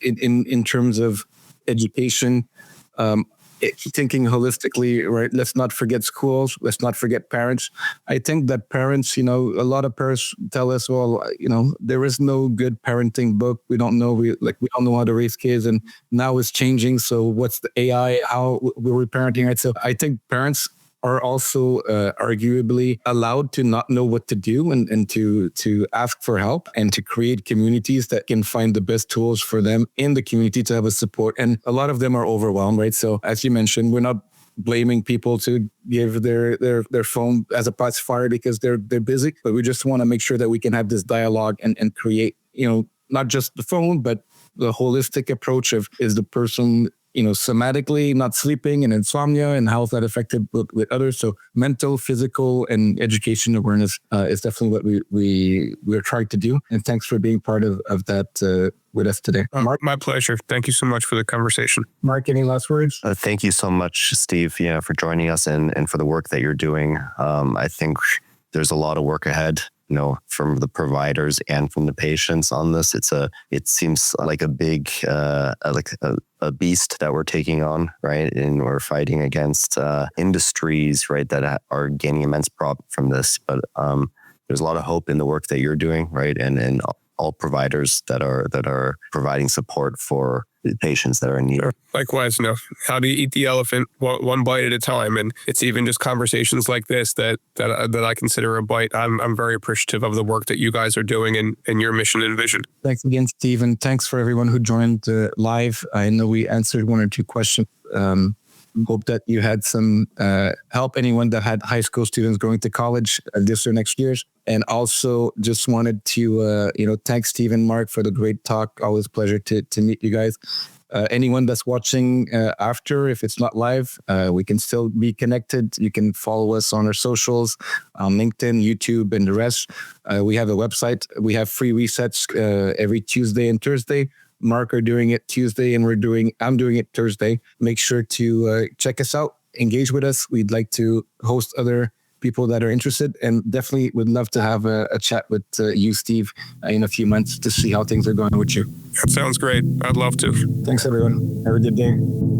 in terms of education, thinking holistically, right? Let's not forget schools. Let's not forget parents. I think that parents, a lot of parents tell us, well, there is no good parenting book. We don't know. We don't know how to raise kids, and now it's changing. So what's the AI? How we're parenting, right? So I think parents are also arguably allowed to not know what to do and to ask for help and to create communities that can find the best tools for them in the community to have a support. And a lot of them are overwhelmed, right? So as you mentioned, we're not blaming people to give their phone as a pacifier because they're busy, but we just want to make sure that we can have this dialogue and create, not just the phone, but the holistic approach of, is the person somatically not sleeping and insomnia, and how is that affected with others? So mental, physical, and education awareness is definitely what we're trying to do. And thanks for being part of that with us today. Mark? My pleasure. Thank you so much for the conversation. Mark, any last words? Thank you so much, Steve, for joining us and for the work that you're doing. I think there's a lot of work ahead, from the providers and from the patients on this. It seems like a big, a beast that we're taking on, right? And we're fighting against industries, right, that are gaining immense profit from this. But there's a lot of hope in the work that you're doing, right? And all providers that are providing support for the patients that are in need. Sure. Likewise, how do you eat the elephant one bite at a time? And it's even just conversations like this that I consider a bite. I'm very appreciative of the work that you guys are doing and your mission and vision. Thanks again, Steve, and thanks for everyone who joined live. I know we answered one or two questions. Hope that you had some help. Anyone that had high school students going to college this or next years. And also just wanted to, thank Steve and Mark for the great talk. Always a pleasure to meet you guys. Anyone that's watching after, if it's not live, we can still be connected. You can follow us on our socials, on LinkedIn, YouTube, and the rest. We have a website. We have free resets every Tuesday and Thursday. Mark are doing it Tuesday, and I'm doing it Thursday. Make sure to check us out, engage with us. We'd like to host other people that are interested, and definitely would love to have a chat with you, Steve, in a few months to see how things are going with you. That sounds great. I'd love to. Thanks, everyone. Have a good day.